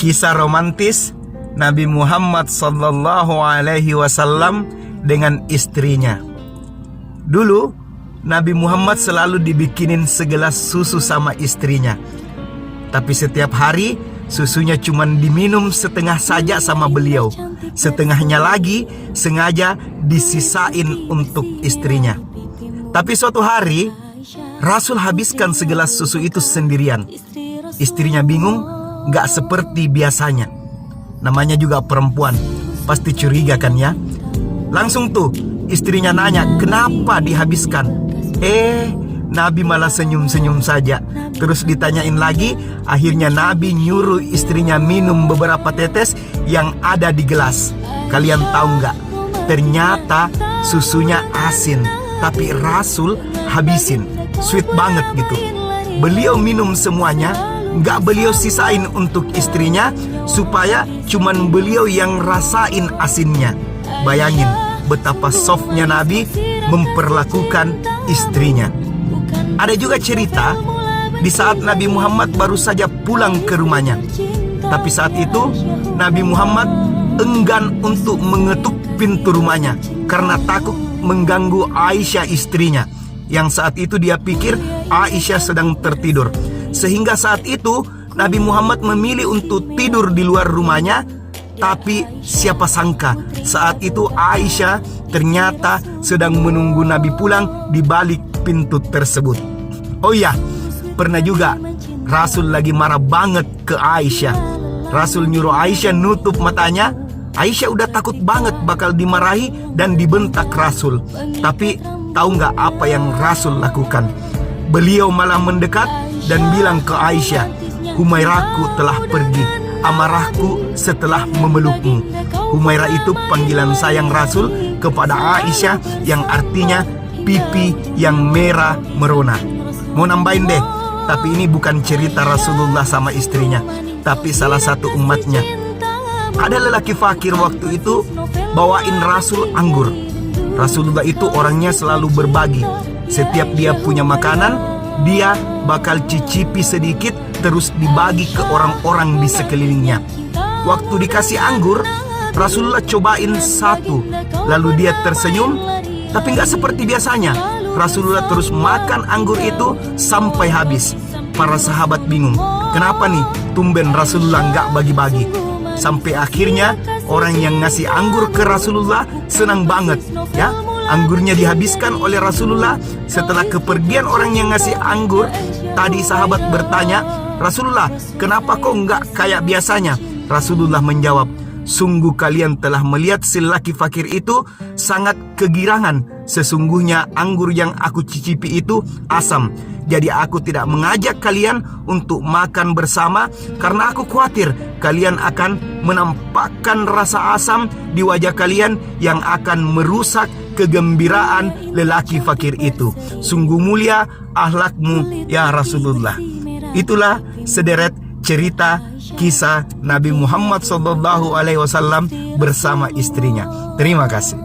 Kisah romantis Nabi Muhammad sallallahu alaihi wasallam dengan istrinya. Dulu Nabi Muhammad selalu dibikinin segelas susu sama istrinya. Tapi setiap hari susunya cuma diminum setengah saja sama beliau. Setengahnya lagi sengaja disisain untuk istrinya. Tapi suatu hari Rasul habiskan segelas susu itu sendirian. Istrinya bingung, gak seperti biasanya. Namanya juga perempuan, pasti curiga kan ya. Langsung tuh istrinya nanya kenapa dihabiskan. Nabi malah senyum-senyum saja. Terus ditanyain lagi. Akhirnya Nabi nyuruh istrinya minum beberapa tetes yang ada di gelas. Kalian tahu nggak? Ternyata susunya asin, tapi Rasul habisin. Sweet banget gitu. Beliau minum semuanya, nggak beliau sisain untuk istrinya, supaya cuman beliau yang rasain asinnya. Bayangin betapa softnya Nabi memperlakukan istrinya. Ada juga cerita di saat Nabi Muhammad baru saja pulang ke rumahnya. Tapi saat itu Nabi Muhammad enggan untuk mengetuk pintu rumahnya karena takut mengganggu Aisyah istrinya, yang saat itu dia pikir Aisyah sedang tertidur. Sehingga saat itu Nabi Muhammad memilih untuk tidur di luar rumahnya. Tapi siapa sangka saat itu Aisyah ternyata sedang menunggu Nabi pulang di balik pintu tersebut. Oh iya, pernah juga Rasul lagi marah banget ke Aisyah. Rasul nyuruh Aisyah nutup matanya. Aisyah udah takut banget bakal dimarahi dan dibentak Rasul. Tapi tahu nggak apa yang Rasul lakukan? Beliau malah mendekat dan bilang ke Aisyah, "Humairaku telah pergi, amarahku setelah memelukmu." Humairah itu panggilan sayang Rasul kepada Aisyah yang artinya pipi yang merah merona. Mau nambahin deh, tapi ini bukan cerita Rasulullah sama istrinya, tapi salah satu umatnya. Ada lelaki fakir waktu itu bawain Rasul anggur. Rasulullah itu orangnya selalu berbagi. Setiap dia punya makanan, dia bakal cicipi sedikit terus dibagi ke orang-orang di sekelilingnya. Waktu dikasih anggur, Rasulullah cobain satu, lalu dia tersenyum. Tapi gak seperti biasanya. Rasulullah terus makan anggur itu sampai habis. Para sahabat bingung, kenapa nih tumben Rasulullah gak bagi-bagi. Sampai akhirnya orang yang ngasih anggur ke Rasulullah senang banget ya. Anggurnya dihabiskan oleh Rasulullah. Setelah kepergian orang yang ngasih anggur, tadi sahabat bertanya, "Rasulullah, kenapa kok nggak kayak biasanya?" Rasulullah menjawab, "Sungguh kalian telah melihat si lelaki fakir itu sangat kegirangan. Sesungguhnya anggur yang aku cicipi itu asam. Jadi aku tidak mengajak kalian untuk makan bersama karena aku khawatir kalian akan menampakkan rasa asam di wajah kalian yang akan merusak kegembiraan lelaki fakir itu. Sungguh mulia akhlakmu ya Rasulullah." Itulah sederet cerita kisah Nabi Muhammad SAW bersama istrinya. Terima kasih.